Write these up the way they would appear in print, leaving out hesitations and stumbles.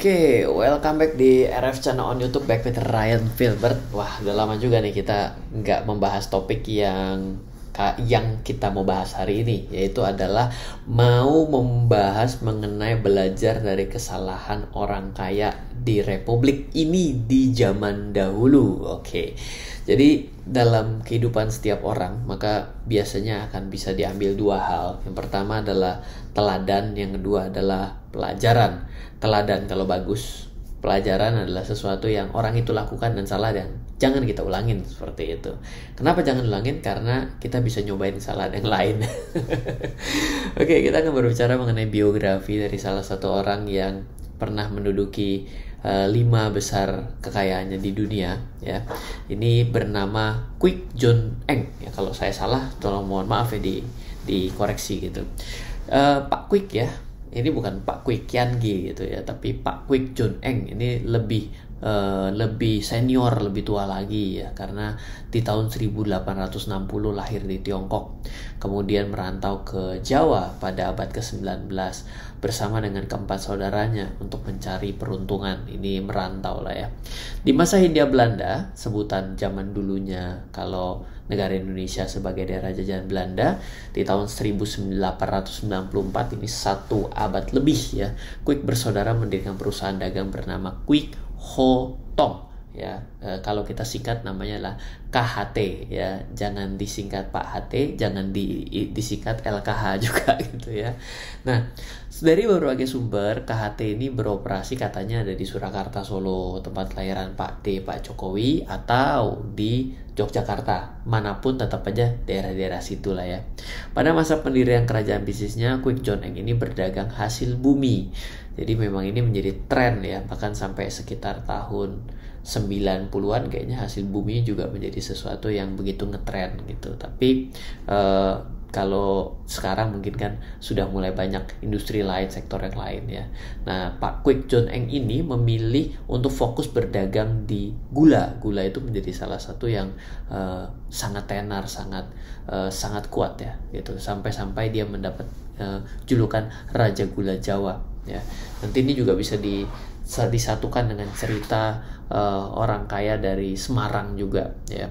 Oke, welcome back di RF Channel on YouTube, back with Ryan Filbert. Wah, udah lama juga nih kita nggak membahas topik yang kita mau bahas hari ini, yaitu adalah mau membahas mengenai belajar dari kesalahan orang kaya di Republik ini di zaman dahulu. Oke, jadi dalam kehidupan setiap orang, maka biasanya akan bisa diambil dua hal. Yang pertama adalah teladan, yang kedua adalah pelajaran. Teladan kalau bagus, pelajaran adalah sesuatu yang orang itu lakukan dan salah dan jangan kita ulangin seperti itu. Kenapa jangan ulangin? Karena kita bisa nyobain kesalahan yang lain. Oke, kita akan berbicara mengenai biografi dari salah satu orang yang pernah menduduki 5 besar kekayaannya di dunia, ya. Ini bernama Kwik John Eng. Ya, kalau saya salah, tolong mohon maaf ya, dikoreksi gitu. Pak Kwik ya, ini bukan Pak Kwik Kian Gi gitu ya, tapi Pak Kwik John Eng ini lebih senior, lebih tua lagi ya, karena di tahun 1860 lahir di Tiongkok, kemudian merantau ke Jawa pada abad ke-19 bersama dengan keempat saudaranya untuk mencari peruntungan. Ini merantau lah ya. Di masa Hindia Belanda, sebutan zaman dulunya kalau negara Indonesia sebagai daerah jajahan Belanda, di tahun 1894, ini satu abad lebih ya, Kwik bersaudara mendirikan perusahaan dagang bernama Kwik Ho Tong ya. Kalau kita singkat namanya lah KHT ya, jangan disingkat Pak HT, jangan disingkat LKH juga gitu ya. Nah, dari berbagai sumber, KHT ini beroperasi katanya ada di Surakarta, Solo, tempat kelahiran Pak Jokowi, atau di Yogyakarta, manapun tetap aja daerah-daerah situ lah ya. Pada masa pendirian kerajaan bisnisnya, Kwik John Eng ini berdagang hasil bumi. Jadi memang ini menjadi tren ya, bahkan sampai sekitar tahun 90-an kayaknya hasil bumi juga menjadi sesuatu yang begitu ngetren gitu. Tapi kalau sekarang mungkin kan sudah mulai banyak industri lain, sektor yang lain ya. Nah, Pak Kwik John Eng ini memilih untuk fokus berdagang di gula. Gula itu menjadi salah satu yang sangat tenar, sangat kuat ya gitu. Sampai-sampai dia mendapat julukan Raja Gula Jawa ya. Nanti ini juga bisa disatukan dengan cerita orang kaya dari Semarang juga ya.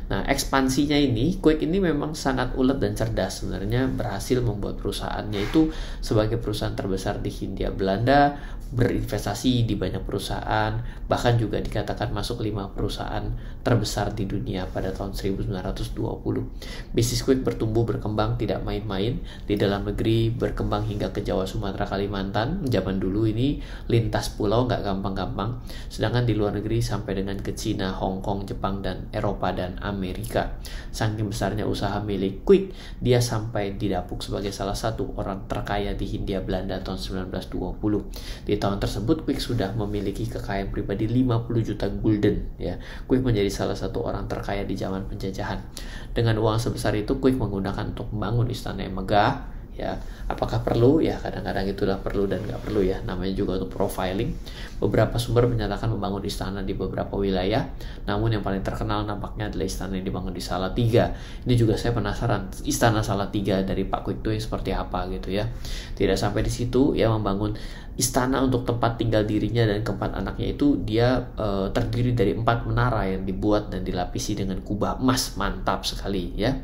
Nah, ekspansinya ini, Kwik ini memang sangat ulet dan cerdas. Sebenarnya berhasil membuat perusahaannya itu sebagai perusahaan terbesar di Hindia Belanda, berinvestasi di banyak perusahaan, bahkan juga dikatakan masuk 5 perusahaan terbesar di dunia pada tahun 1920. Bisnis Kwik bertumbuh berkembang tidak main-main. Di dalam negeri berkembang hingga ke Jawa, Sumatera, Kalimantan. Zaman dulu ini lintas pulau nggak gampang-gampang. Sedangkan di luar negeri sampai dengan ke Cina, Hong Kong, Jepang, dan Eropa dan Amerika. Saking besarnya usaha milik Kwik, dia sampai didapuk sebagai salah satu orang terkaya di Hindia Belanda tahun 1920. Di tahun tersebut Kwik sudah memiliki kekayaan pribadi 50 juta gulden ya. Kwik menjadi salah satu orang terkaya di zaman penjajahan. Dengan uang sebesar itu Kwik menggunakan untuk membangun istana yang megah ya. Apakah perlu? Ya, kadang-kadang itulah perlu dan nggak perlu ya. Namanya juga untuk profiling. Beberapa sumber menyatakan membangun istana di beberapa wilayah, namun yang paling terkenal nampaknya adalah istana yang dibangun di Salatiga. Ini juga saya penasaran, istana Salatiga dari Pak Kwik itu seperti apa gitu ya. Tidak sampai di situ, ya, membangun istana untuk tempat tinggal dirinya dan keempat anaknya itu dia terdiri dari 4 menara yang dibuat dan dilapisi dengan kubah emas. Mantap sekali ya.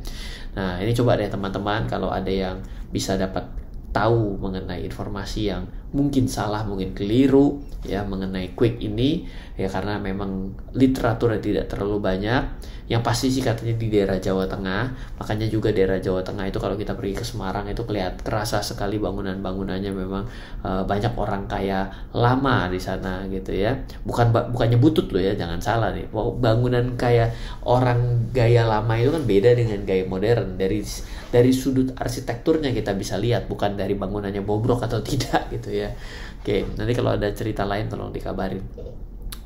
Nah, ini coba deh teman-teman, kalau ada yang bisa dapat tahu mengenai informasi yang mungkin salah, mungkin keliru ya mengenai Kwik ini ya, karena memang literaturnya tidak terlalu banyak. Yang pasti sih katanya di daerah Jawa Tengah, makanya juga daerah Jawa Tengah itu kalau kita pergi ke Semarang itu kerasa sekali bangunan-bangunannya memang banyak orang kaya lama di sana gitu ya. Bukannya butut loh ya, jangan salah nih. Bangunan kayak orang gaya lama itu kan beda dengan gaya modern. Dari sudut arsitekturnya kita bisa lihat, bukan dari bangunannya bobrok atau tidak gitu ya. Oke, nanti kalau ada cerita lain tolong dikabarin.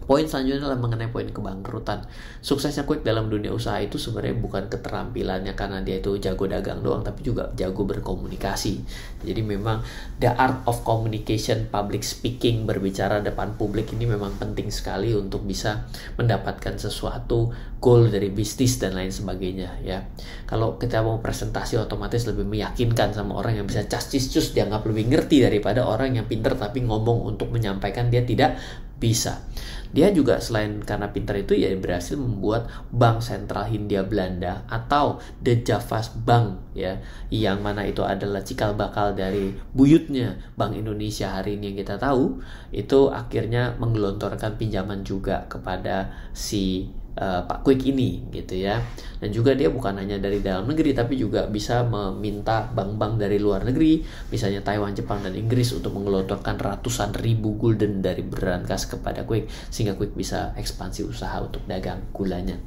Poin selanjutnya adalah mengenai poin kebangkrutan. Suksesnya Kwik dalam dunia usaha itu sebenarnya bukan keterampilannya karena dia itu jago dagang doang, tapi juga jago berkomunikasi. Jadi memang the art of communication, public speaking, berbicara depan publik ini memang penting sekali untuk bisa mendapatkan sesuatu goal dari bisnis dan lain sebagainya ya. Kalau kita mau presentasi otomatis lebih meyakinkan sama orang yang bisa cas-cis-cus, dianggap lebih ngerti daripada orang yang pinter tapi ngomong untuk menyampaikan dia tidak bisa. Dia juga selain karena pintar itu ya berhasil membuat Bank Sentral Hindia Belanda atau The Javas Bank ya, yang mana itu adalah cikal bakal dari buyutnya Bank Indonesia hari ini yang kita tahu, itu akhirnya menggelontorkan pinjaman juga kepada si Pak Kwik ini gitu ya. Dan juga dia bukan hanya dari dalam negeri tapi juga bisa meminta bank-bank dari luar negeri, misalnya Taiwan, Jepang, dan Inggris untuk menggelontorkan ratusan ribu gulden dari berangkas kepada Kwik sehingga Kwik bisa ekspansi usaha untuk dagang gulanya.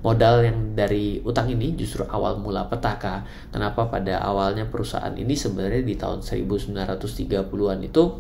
Modal yang dari utang ini justru awal mula petaka. Kenapa pada awalnya perusahaan ini sebenarnya di tahun 1930-an itu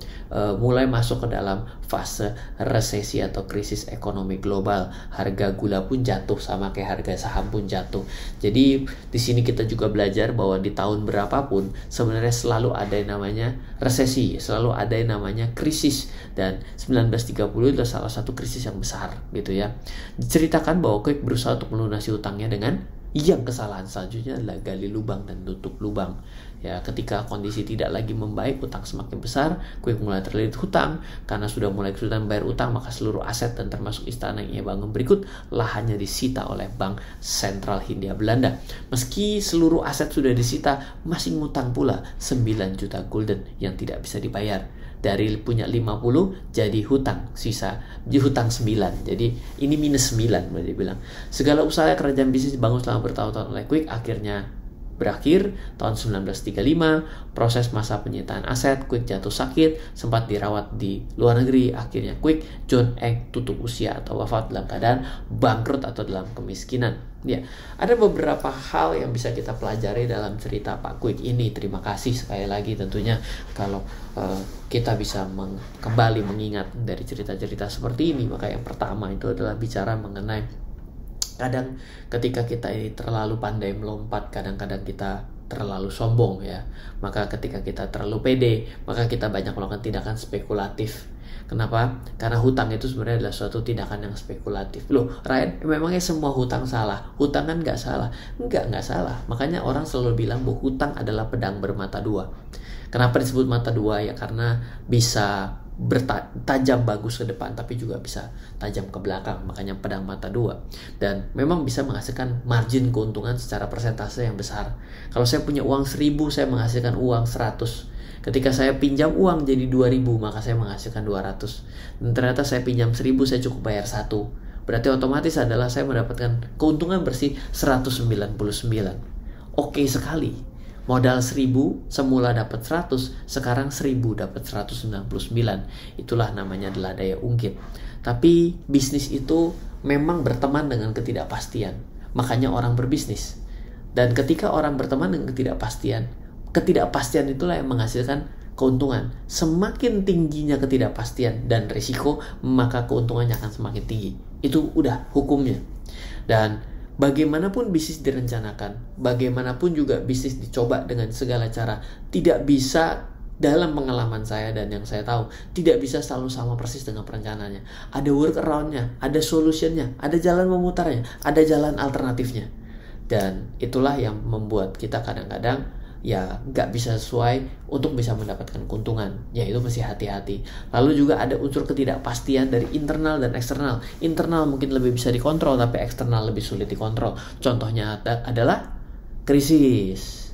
mulai masuk ke dalam fase resesi atau krisis ekonomi global. Harga gula pun jatuh sama kayak harga saham pun jatuh. Jadi di sini kita juga belajar bahwa di tahun berapapun sebenarnya selalu ada yang namanya resesi, selalu ada yang namanya krisis, dan 1930 itu salah satu krisis yang besar gitu ya. Diceritakan bahwa Kwik berusaha untuk melunasi utangnya dengan yang kesalahan selanjutnya adalah gali lubang dan tutup lubang. Ya, ketika kondisi tidak lagi membaik, utang semakin besar, Kwik mulai terlilit hutang. Karena sudah mulai kesulitan bayar utang, maka seluruh aset dan termasuk istana yang ia bangun berikut lahannya disita oleh Bank Sentral Hindia Belanda. Meski seluruh aset sudah disita, masih ngutang pula 9 juta gulden yang tidak bisa dibayar. Dari punya 50 jadi hutang sisa, hutang 9. Jadi ini minus 9 boleh dibilang. Segala usaha kerajaan bisnis dibangun selama bertahun-tahun oleh Kwik akhirnya berakhir tahun 1935. Proses masa penyitaan aset, Kwik jatuh sakit, sempat dirawat di luar negeri. Akhirnya Kwik John Eng tutup usia atau wafat dalam keadaan bangkrut atau dalam kemiskinan. Ya, ada beberapa hal yang bisa kita pelajari dalam cerita Pak Kwik ini. Terima kasih sekali lagi tentunya kalau kita bisa kembali mengingat dari cerita-cerita seperti ini. Maka yang pertama itu adalah bicara mengenai kadang ketika kita ini terlalu pandai melompat, kadang-kadang kita terlalu sombong ya. Maka ketika kita terlalu pede, maka kita banyak melakukan tindakan spekulatif. Kenapa? Karena hutang itu sebenarnya adalah suatu tindakan yang spekulatif. Loh, Ryan, memangnya semua hutang salah? Hutang kan nggak salah. Nggak salah. Makanya orang selalu bilang bahwa hutang adalah pedang bermata dua. Kenapa disebut mata dua? Ya karena bisa tajam bagus ke depan tapi juga bisa tajam ke belakang, makanya pedang mata dua. Dan memang bisa menghasilkan margin keuntungan secara persentase yang besar. Kalau saya punya uang 1000, saya menghasilkan uang 100. Ketika saya pinjam uang jadi 2000, maka saya menghasilkan 200. Dan ternyata saya pinjam 1000, saya cukup bayar 1. Berarti otomatis adalah saya mendapatkan keuntungan bersih 199. Oke sekali. Modal 1000, semula dapat 100, sekarang 1000 dapat 199. Itulah namanya adalah daya ungkit. Tapi bisnis itu memang berteman dengan ketidakpastian. Makanya orang berbisnis. Dan ketika orang berteman dengan ketidakpastian itulah yang menghasilkan keuntungan. Semakin tingginya ketidakpastian dan risiko, maka keuntungannya akan semakin tinggi. Itu udah hukumnya. Dan bagaimanapun bisnis direncanakan, bagaimanapun juga bisnis dicoba dengan segala cara, tidak bisa, dalam pengalaman saya dan yang saya tahu, tidak bisa selalu sama persis dengan perencanaannya. Ada workaround-nya, ada solution-nya, ada jalan memutarnya, ada jalan alternatifnya. Dan itulah yang membuat kita kadang-kadang ya nggak bisa sesuai untuk bisa mendapatkan keuntungan. Ya itu mesti hati-hati. Lalu juga ada unsur ketidakpastian dari internal dan eksternal. Internal mungkin lebih bisa dikontrol, tapi eksternal lebih sulit dikontrol. Contohnya adalah krisis.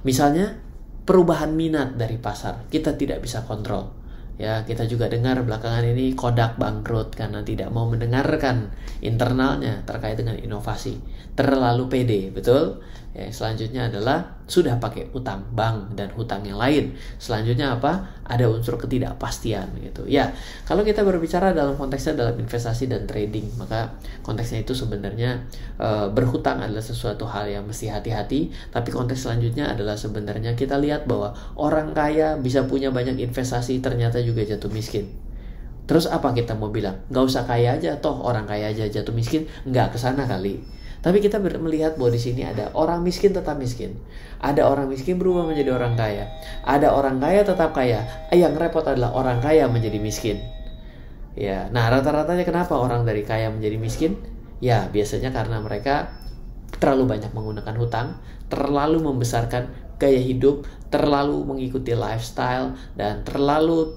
Misalnya perubahan minat dari pasar, kita tidak bisa kontrol. Ya, kita juga dengar belakangan ini Kodak bangkrut karena tidak mau mendengarkan internalnya terkait dengan inovasi. Terlalu pede, betul? Ya, selanjutnya adalah sudah pakai utang bank dan hutang yang lain. Selanjutnya apa? Ada unsur ketidakpastian gitu. Ya, kalau kita berbicara dalam konteksnya dalam investasi dan trading, maka konteksnya itu sebenarnya berhutang adalah sesuatu hal yang mesti hati-hati. Tapi konteks selanjutnya adalah sebenarnya kita lihat bahwa orang kaya bisa punya banyak investasi ternyata juga jatuh miskin. Terus apa kita mau bilang? Nggak usah kaya aja, toh orang kaya aja jatuh miskin. Nggak kesana kali. Tapi kita melihat bahwa di sini ada orang miskin tetap miskin. Ada orang miskin berubah menjadi orang kaya. Ada orang kaya tetap kaya. Yang repot adalah orang kaya menjadi miskin. Ya, nah rata-ratanya kenapa orang dari kaya menjadi miskin? Ya, biasanya karena mereka terlalu banyak menggunakan hutang, terlalu membesarkan gaya hidup, terlalu mengikuti lifestyle, dan terlalu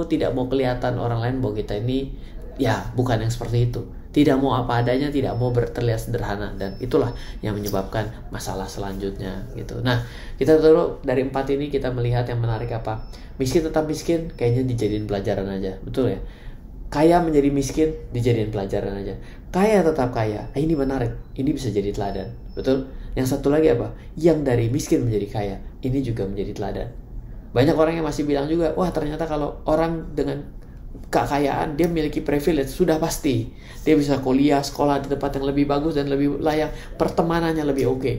tidak mau kelihatan orang lain bahwa kita ini ya bukan yang seperti itu, tidak mau apa adanya, tidak mau terlihat sederhana, dan itulah yang menyebabkan masalah selanjutnya gitu. Nah, kita tahu dari 4 ini kita melihat yang menarik apa? Miskin tetap miskin kayaknya dijadiin pelajaran aja, betul ya? Kaya menjadi miskin dijadiin pelajaran aja. Kaya tetap kaya, ini menarik, ini bisa jadi teladan, betul? Yang satu lagi apa? Yang dari miskin menjadi kaya, ini juga menjadi teladan. Banyak orang yang masih bilang juga, wah ternyata kalau orang dengan kekayaan dia memiliki privilege, sudah pasti dia bisa kuliah, sekolah di tempat yang lebih bagus dan lebih layak, pertemanannya lebih oke.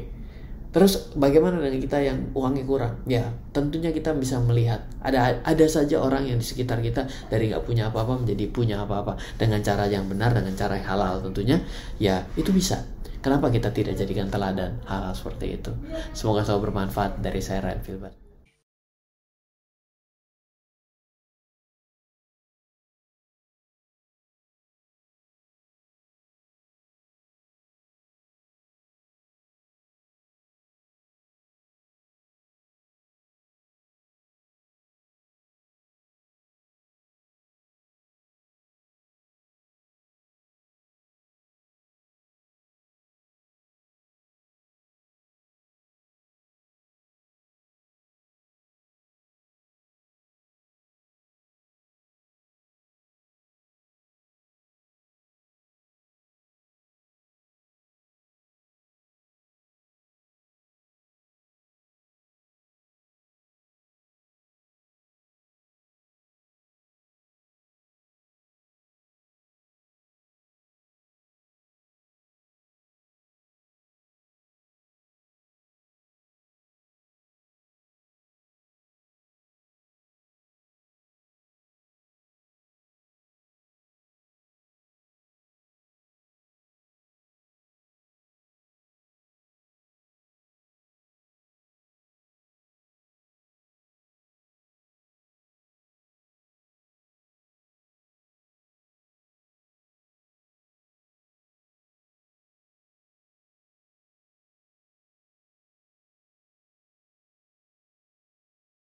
Terus bagaimana dengan kita yang uangnya kurang? Ya tentunya kita bisa melihat ada saja orang yang di sekitar kita dari nggak punya apa-apa menjadi punya apa-apa dengan cara yang benar, dengan cara yang halal tentunya. Ya itu bisa. Kenapa kita tidak jadikan teladan hal-hal seperti itu? Semoga selalu bermanfaat. Dari saya, Ryan Filbert.